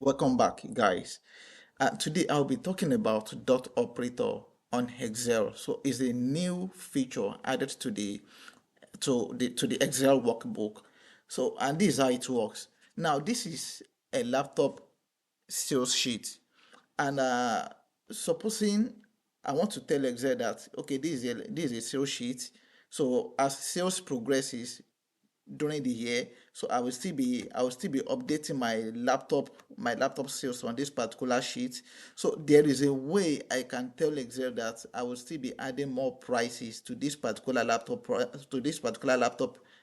Welcome back, guys. Today I'll be talking about dot operator on Excel. So it's a new feature added to the Excel workbook. So and this is how it works. Now this is a laptop sales sheet, and supposing I want to tell Excel that okay, this is a sales sheet. So as sales progresses, during the year, so I will still be updating my laptop sales on this particular sheet. So there is a way I can tell Excel that I will still be adding more prices to this particular laptop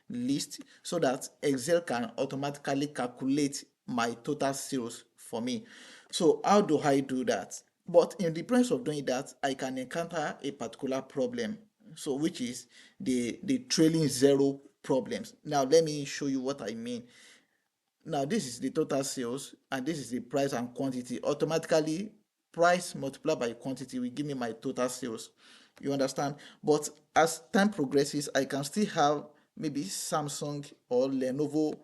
list, so that Excel can automatically calculate my total sales for me. So how do I do that? But in the process of doing that, I can encounter a particular problem, so which is the trailing zero problems. Now let me show you what I mean. Now this is the total sales and this is the price and quantity. Automatically, price multiplied by quantity will give me my total sales. You understand? But as time progresses, I can still have maybe Samsung or Lenovo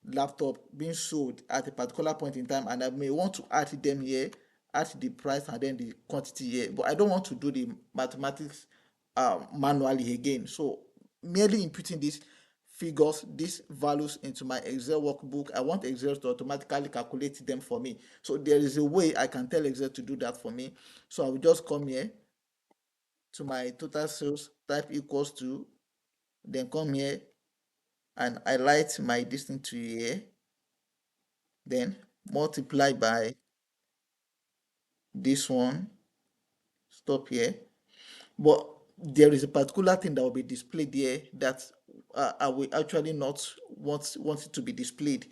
laptop being sold at a particular point in time, and I may want to add them here, add the price and then the quantity here. But I don't want to do the mathematics manually again. So merely inputting these values into my Excel workbook. I want Excel to automatically calculate them for me. So there is a way I can tell Excel to do that for me. So I will just come here to my total sales, type equals to, then come here and highlight my distance to here, then multiply by this one, stop here. But there is a particular thing that will be displayed here that I will actually not want it to be displayed.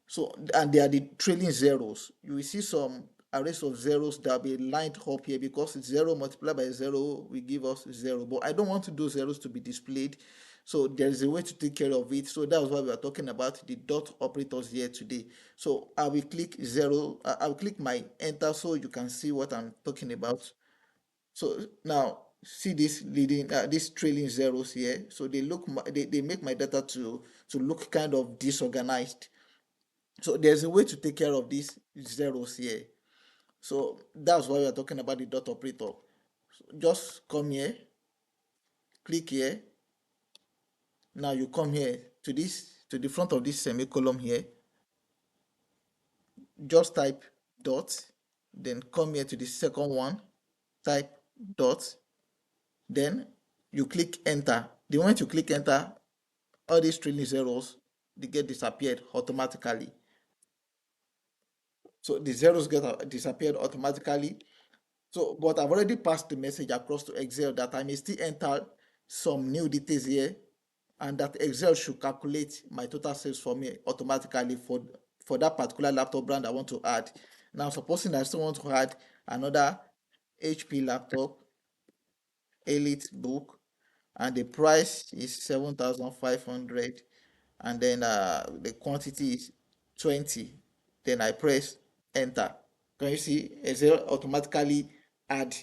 So, and they are the trailing zeros. You will see some arrays of zeros that will be lined up here, because zero multiplied by zero will give us zero. But I don't want those zeros to be displayed. So there is a way to take care of it. So that's why we are talking about the dot operators here today. So I will click zero. I will click my enter so you can see what I'm talking about. So now see these trailing zeros here. So they make my data to look kind of disorganized. So there's a way to take care of these zeros here. So that's why we are talking about the dot operator. So just come here, click here. Now you come here to the front of this semicolon here. Just type dot, then come here to the second one, type dot, then you click enter. The moment you click enter, all these trailing zeros they get disappeared automatically. So the zeros get disappeared automatically. So, but I've already passed the message across to Excel that I may still enter some new details here, and that Excel should calculate my total sales for me automatically for that particular laptop brand I want to add. Now, supposing I still want to add another HP laptop, Elite book, and the price is 7,500, and then the quantity is 20. Then I press enter. Can you see Excel automatically add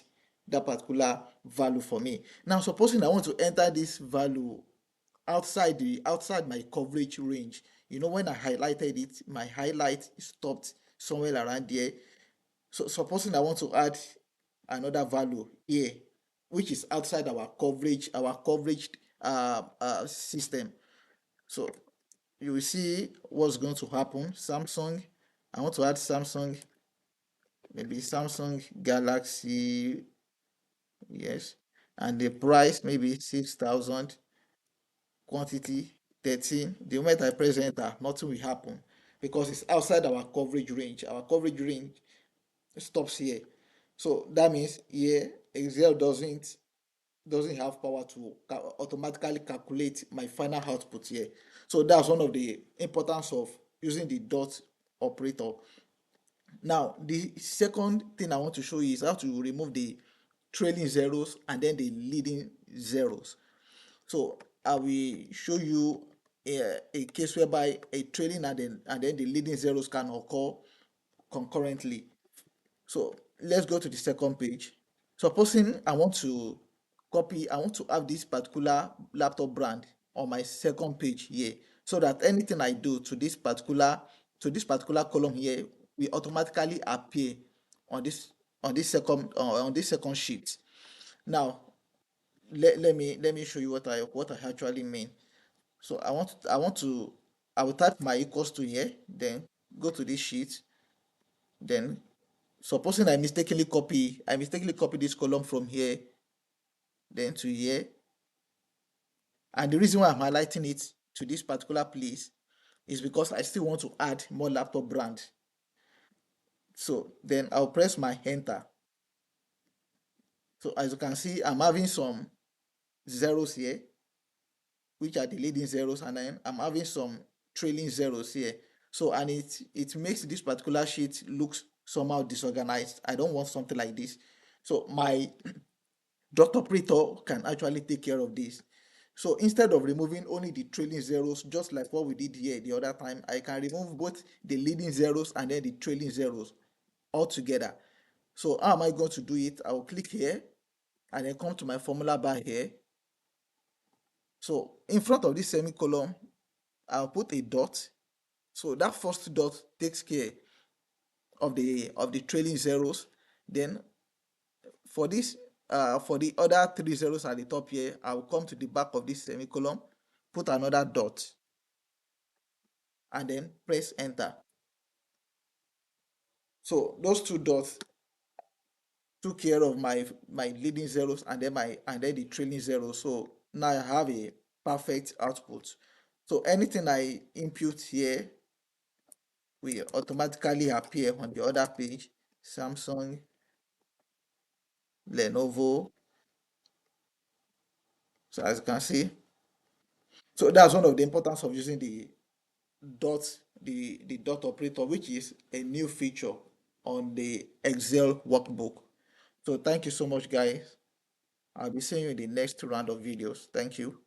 that particular value for me? Now supposing I want to enter this value outside my coverage range. You know, when I highlighted it, my highlight stopped somewhere around there. So supposing I want to add another value here, which is outside our coverage system. So you will see what's going to happen. Samsung, I want to add Samsung, maybe Samsung Galaxy, yes, and the price maybe 6,000, quantity 13. The moment I press enter, nothing will happen because it's outside our coverage range. Our coverage range stops here. So that means here Excel doesn't have power to automatically calculate my final output here. So that's one of the importance of using the dot operator. Now, the second thing I want to show you is how to remove the trailing zeros and then the leading zeros. So I will show you a case whereby a trailing and then the leading zeros can occur concurrently. So let's go to the second page. Supposing I want to have this particular laptop brand on my second page here, so that anything I do to this particular column here will automatically appear on this second sheet. Now let me show you what I actually mean. So I will type my equals to here, then go to this sheet, then supposing I mistakenly copy this column from here then to here, and the reason why I'm highlighting it to this particular place is because I still want to add more laptop brand. So then I'll press my enter. So as you can see, I'm having some zeros here, which are the leading zeros, and then I'm having some trailing zeros here. So and it makes this particular sheet looks somehow disorganized. I don't want something like this. So my dot operator can actually take care of this. So instead of removing only the trailing zeros, just like what we did here the other time, I can remove both the leading zeros and then the trailing zeros all together. So how am I going to do it? I will click here and then come to my formula bar here. So in front of this semicolon, I'll put a dot. So that first dot takes care of the trailing zeros. Then for this for the other three zeros at the top here, I will come to the back of this semicolon, put another dot, and then press enter. So those two dots took care of my leading zeros and then the trailing zeros. So now I have a perfect output. So anything I input here will automatically appear on the other page. Samsung, Lenovo. So as you can see, so that's one of the importance of using dot the dot operator, which is a new feature on the Excel workbook. So thank you so much, guys. I'll be seeing you in the next round of videos. Thank you.